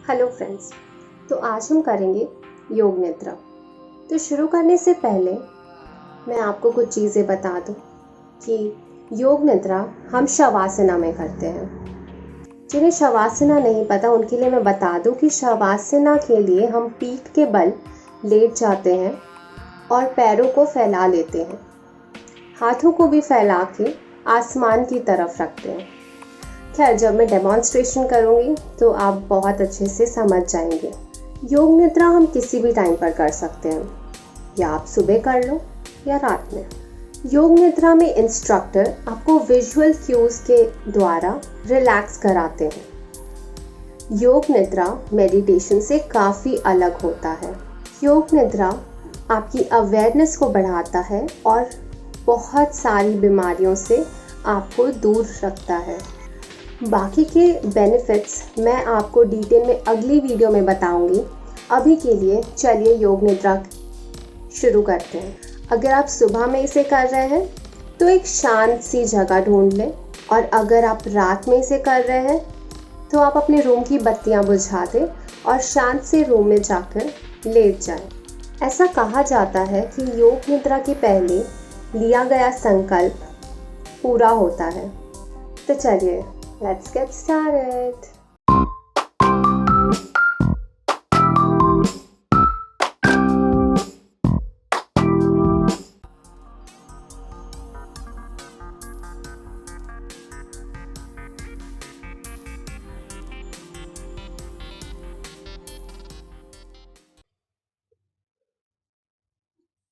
Hello friends. तो आज हम करेंगे योग निद्रा। तो शुरू करने से पहले मैं आपको कुछ चीज़ें बता दूं कि योग निद्रा हम शवासना में करते हैं। जिन्हें शवासना नहीं पता उनके लिए मैं बता दूं कि शवासना के लिए हम पीठ के बल लेट जाते हैं और पैरों को फैला लेते हैं, हाथों को भी फैला के आसमान की तरफ रखते हैं। खैर, जब मैं डेमॉन्स्ट्रेशन करूँगी तो आप बहुत अच्छे से समझ जाएंगे। योग निद्रा हम किसी भी टाइम पर कर सकते हैं, या आप सुबह कर लो या रात में। योग निद्रा में इंस्ट्रक्टर आपको विजुअल क्यूज के द्वारा रिलैक्स कराते हैं। योग निद्रा मेडिटेशन से काफ़ी अलग होता है। योग निद्रा आपकी अवेयरनेस को बढ़ाता है और बहुत सारी बीमारियों से आपको दूर रखता है। बाकी के बेनिफिट्स मैं आपको डिटेल में अगली वीडियो में बताऊंगी। अभी के लिए चलिए योग निद्रा शुरू करते हैं। अगर आप सुबह में इसे कर रहे हैं तो एक शांत सी जगह ढूंढ लें, और अगर आप रात में इसे कर रहे हैं तो आप अपने रूम की बत्तियां बुझा दें और शांत से रूम में जाकर लेट जाएं। ऐसा कहा जाता है कि योग निद्रा के पहले लिया गया संकल्प पूरा होता है। तो चलिए, let's get started.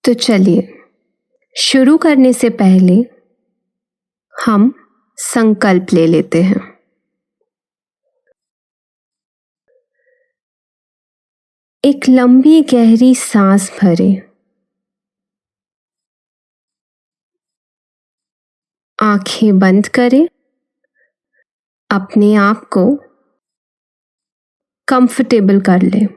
तो चलिए, शुरू करने से पहले हम संकल्प ले लेते हैं। एक लंबी गहरी सांस भरें। आंखें बंद करें। अपने आप को कंफर्टेबल कर लें।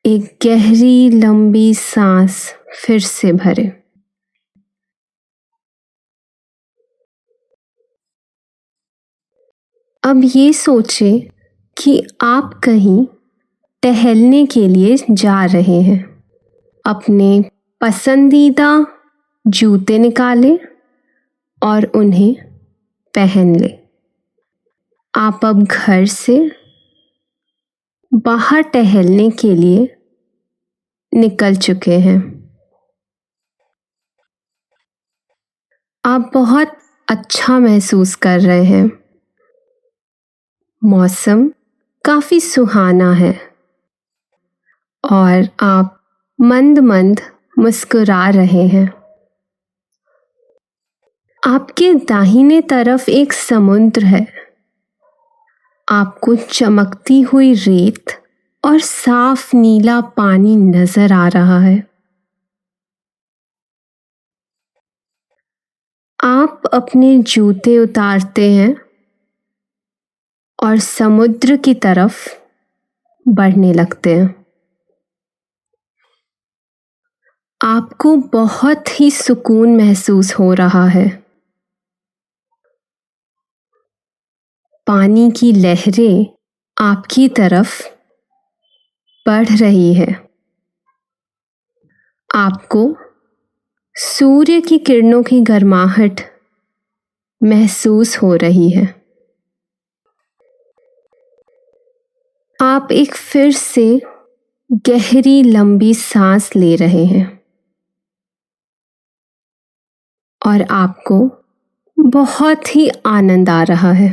एक गहरी लंबी सांस फिर से भरें। अब ये सोचें कि आप कहीं टहलने के लिए जा रहे हैं। अपने पसंदीदा जूते निकालें और उन्हें पहन लें। आप अब घर से बाहर टहलने के लिए निकल चुके हैं। आप बहुत अच्छा महसूस कर रहे हैं। मौसम काफी सुहाना है और आप मंद मंद मुस्कुरा रहे हैं। आपके दाहिने तरफ एक समुद्र है। आपको चमकती हुई रेत और साफ नीला पानी नजर आ रहा है। आप अपने जूते उतारते हैं और समुद्र की तरफ बढ़ने लगते हैं। आपको बहुत ही सुकून महसूस हो रहा है। पानी की लहरें आपकी तरफ बढ़ रही है। आपको सूर्य की किरणों की गर्माहट महसूस हो रही है। आप एक फिर से गहरी लंबी सांस ले रहे हैं और आपको बहुत ही आनंद आ रहा है।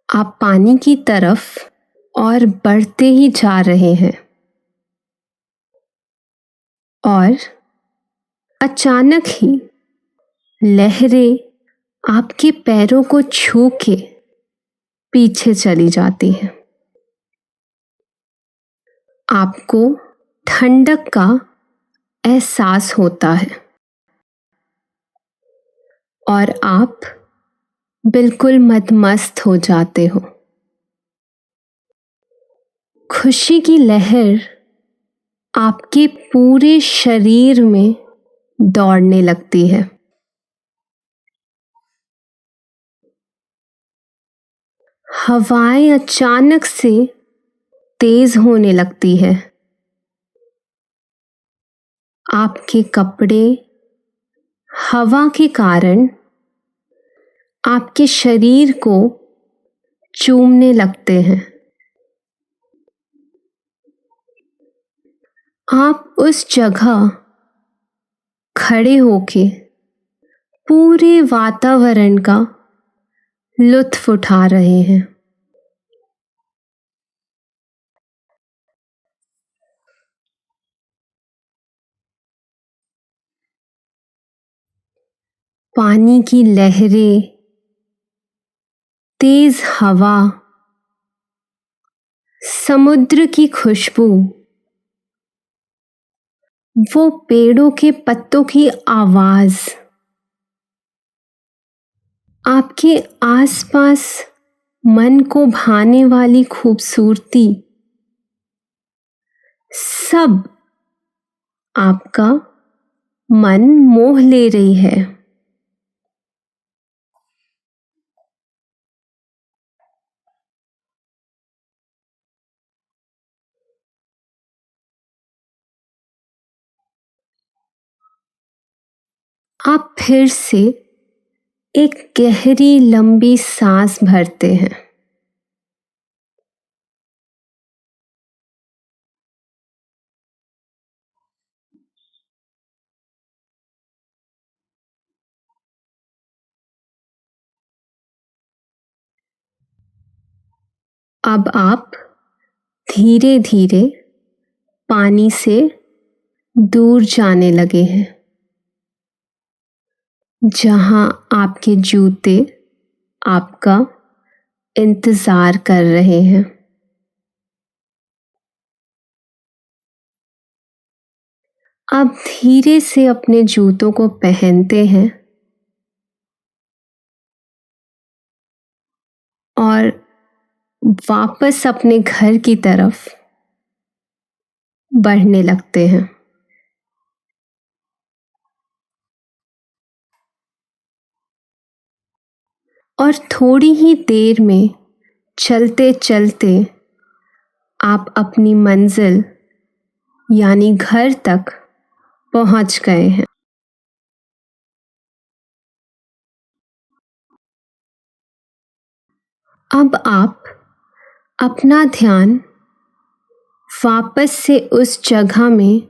आप पानी की तरफ और बढ़ते ही जा रहे हैं और अचानक ही लहरें आपके पैरों को छू के पीछे चली जाती हैं। आपको ठंडक का एहसास होता है और आप बिल्कुल मदमस्त हो जाते हो। खुशी की लहर आपके पूरे शरीर में दौड़ने लगती है। हवाएं अचानक से तेज होने लगती है। आपके कपड़े हवा के कारण आपके शरीर को चूमने लगते हैं। आप उस जगह खड़े होके पूरे वातावरण का लुत्फ उठा रहे हैं। पानी की लहरें, तेज हवा, समुद्र की खुशबू, वो पेड़ों के पत्तों की आवाज, आपके आसपास मन को भाने वाली खूबसूरती, सब आपका मन मोह ले रही है। आप फिर से एक गहरी लंबी सांस भरते हैं। अब आप धीरे धीरे पानी से दूर जाने लगे हैं, जहां आपके जूते आपका इंतजार कर रहे हैं। आप धीरे से अपने जूतों को पहनते हैं और वापस अपने घर की तरफ बढ़ने लगते हैं। और थोड़ी ही देर में चलते चलते आप अपनी मंजिल यानी घर तक पहुंच गए हैं। अब आप अपना ध्यान वापस से उस जगह में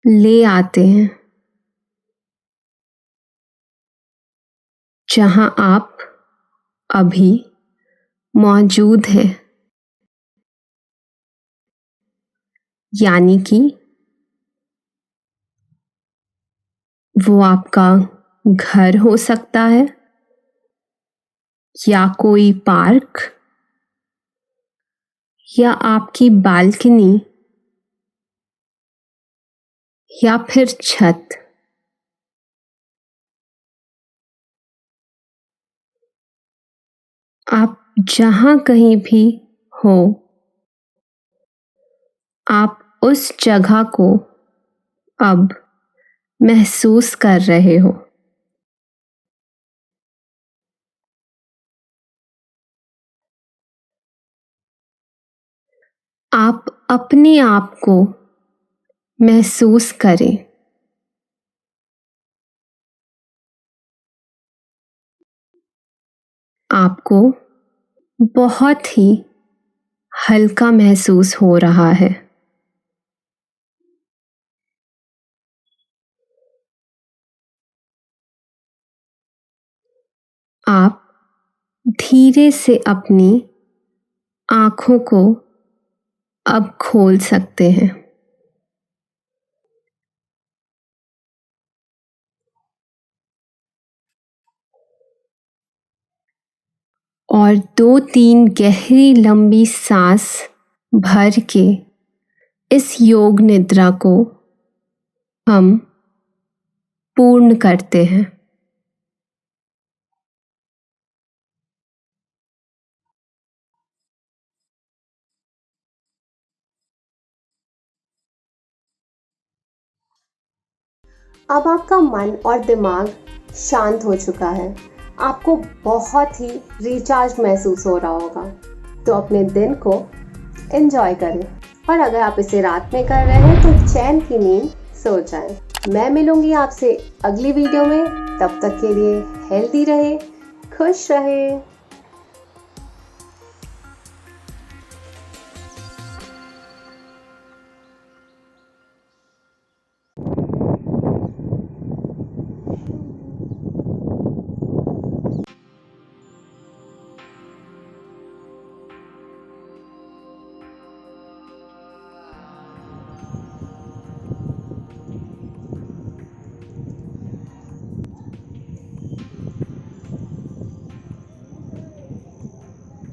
ले आते हैं जहां आप अभी मौजूद हैं, यानी कि वो आपका घर हो सकता है या कोई पार्क या आपकी बालकनी या फिर छत। आप जहां कहीं भी हो, आप उस जगह को अब महसूस कर रहे हो। आप अपने आप को महसूस करें। आपको बहुत ही हल्का महसूस हो रहा है। आप धीरे से अपनी आंखों को अब खोल सकते हैं। और 2-3 गहरी लंबी सांस भर के इस योग निद्रा को हम पूर्ण करते हैं। अब आपका मन और दिमाग शांत हो चुका है आपको बहुत ही रिचार्ज महसूस हो रहा होगा। तो अपने दिन को एंजॉय करें, और अगर आप इसे रात में कर रहे हैं तो चैन की नींद सो जाएं। मैं मिलूंगी आपसे अगली वीडियो में, तब तक के लिए हेल्दी रहे, खुश रहे।